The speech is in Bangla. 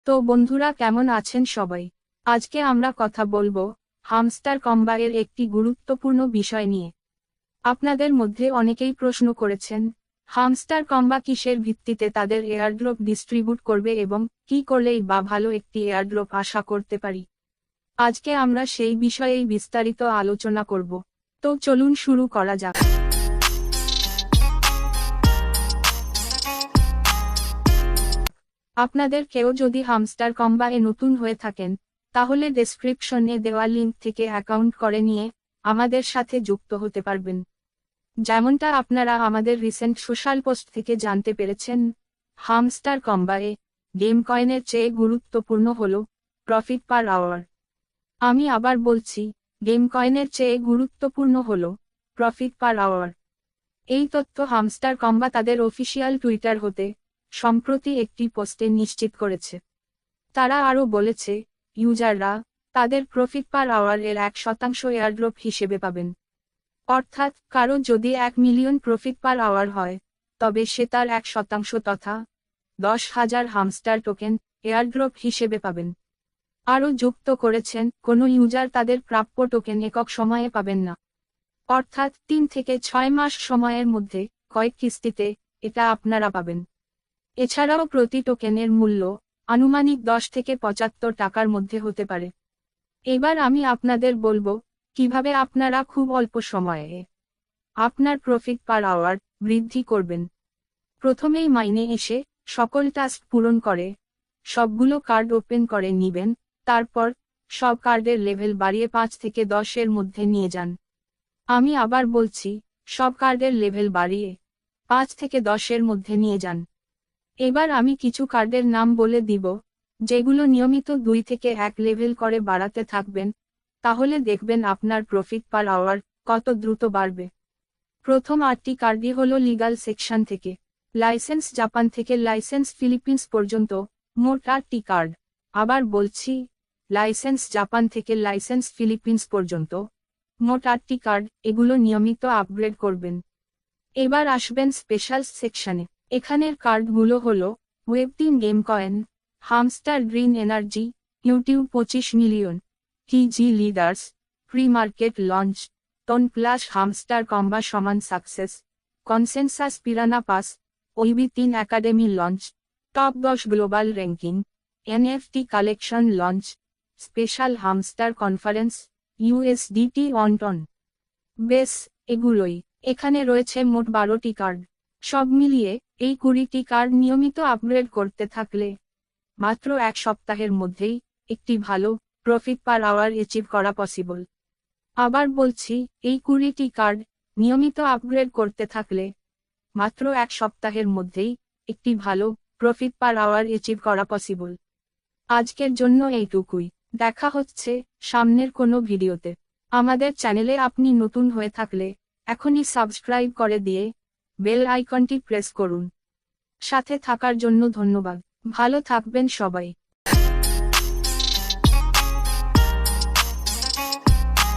তো বন্ধুরা কেমন আছেন সবাই? আজকে আমরা কথা বলবো হামস্টার কম্বা এর একটি গুরুত্বপূর্ণ বিষয় নিয়ে। আপনাদের মধ্যে অনেকেই প্রশ্ন করেছেন, হামস্টার কম্বা কিসের ভিত্তিতে তাদের এয়ারড্রপ ডিস্ট্রিবিউট করবে এবং কি করলেই বা ভালো একটি এয়ারড্রপ আশা করতে পারি। আজকে আমরা সেই বিষয়েই বিস্তারিত আলোচনা করব। তো চলুন শুরু করা যাক। আপনাদের কেউ যদি হামস্টার কম্বা এ নতুন হয়ে থাকেন, তাহলে ডেসক্রিপশনে দেওয়া লিঙ্ক থেকে অ্যাকাউন্ট করে নিয়ে আমাদের সাথে যুক্ত হতে পারবেন। যেমনটা আপনারা আমাদের রিসেন্ট সোশ্যাল পোস্ট থেকে জানতে পেরেছেন, হামস্টার কম্বা এ গেম কয়েনের চেয়ে গুরুত্বপূর্ণ হল প্রফিট পার আওয়ার। আমি আবার বলছি, গেম কয়েনের চেয়ে গুরুত্বপূর্ণ হল প্রফিট পার আওয়ার। এই তথ্য হামস্টার কম্বা তাদের অফিসিয়াল টুইটার হতে সম্প্রতি একটি পোস্টে নিশ্চিত করেছে। তারা আরও বলেছে, ইউজাররা তাদের প্রফিট পার আওয়ার এর 1% এয়ারড্রপ হিসেবে পাবেন। অর্থাৎ কারো যদি 1 মিলিয়ন প্রফিট পার আওয়ার হয়, তবে সে তার 1% তথা 10,000 হামস্টার টোকেন এয়ারড্রপ হিসেবে পাবেন। আরও যুক্ত করেছেন, কোনো ইউজার তাদের প্রাপ্য টোকেন একক সময়ে পাবেন না। অর্থাৎ 3 থেকে 6 মাস সময়ের মধ্যে কয়েক কিস্তিতে এটা আপনারা পাবেন। এছাড়াও প্রতি টোকেনের মূল্য আনুমানিক 10 থেকে 75 টাকার মধ্যে হতে পারে। এবার আমি আপনাদের বলবো, কিভাবে আপনারা খুব অল্প সময়ে আপনার প্রফিট পার আওয়ার বৃদ্ধি করবেন। প্রথমেই মাইনে এসে সকল টাস্ক পূরণ করে সবগুলো কার্ড ওপেন করে নিবেন, তারপর সব কার্ডের লেভেল বাড়িয়ে 5 থেকে 10 এর মধ্যে নিয়ে যান। আমি আবার বলছি, সব কার্ডের লেভেল বাড়িয়ে 5 থেকে 10 এর মধ্যে নিয়ে যান। এবার আমি কিছু কার্ডের নাম বলে দিব, যেগুলো নিয়মিত 2 থেকে 1 লেভেল করে বাড়াতে থাকবেন, তাহলে দেখবেন আপনার প্রফিট পার আওয়ার কত দ্রুত বাড়বে। প্রথম 8টি কার্ডই হলো লিগাল সেকশন থেকে লাইসেন্স জাপান থেকে লাইসেন্স ফিলিপিন্স পর্যন্ত, মোট 8টি কার্ড। আবার বলছি, লাইসেন্স জাপান থেকে লাইসেন্স ফিলিপিন্স পর্যন্ত, মোট 8টি কার্ড। এগুলো নিয়মিত আপগ্রেড করবেন। এবার আসবেন স্পেশাল সেকশনে। এখানের কার্ডগুলো হলো ওয়েব3 game coin, hamster green energy, YouTube 25 million, TG leaders, pre market launch, TON plus hamster Kombat সমান সাকসেস, কনসেনসাস পিরানা পাস, ওইবি3 academy launch, top 10 global ranking, NFT collection launch, special hamster conference, USDT on TON. বেশ, এগুলোই। এখানে রয়েছে মোট 12টি কার্ড। সব মিলিয়ে এই 20টি কার্ড নিয়মিত আপগ্রেড করতে থাকলে মাত্র 1 সপ্তাহের মধ্যেই একটি ভালো প্রফিট পার আওয়ার অ্যাচিভ করা পসিবল। আবার বলছি, এই 20টি কার্ড নিয়মিত আপগ্রেড করতে থাকলে মাত্র 1 সপ্তাহের মধ্যেই একটি ভালো প্রফিট পার আওয়ার অ্যাচিভ করা পসিবল। আজকের জন্য এইটুকুই। দেখা হচ্ছে সামনের কোনো ভিডিওতে। আমাদের চ্যানেলে আপনি নতুন হয়ে থাকলে এখনই সাবস্ক্রাইব করে দিয়ে বেল আইকনটি প্রেস করুন। সাথে থাকার জন্য ধন্যবাদ। ভালো থাকবেন সবাই।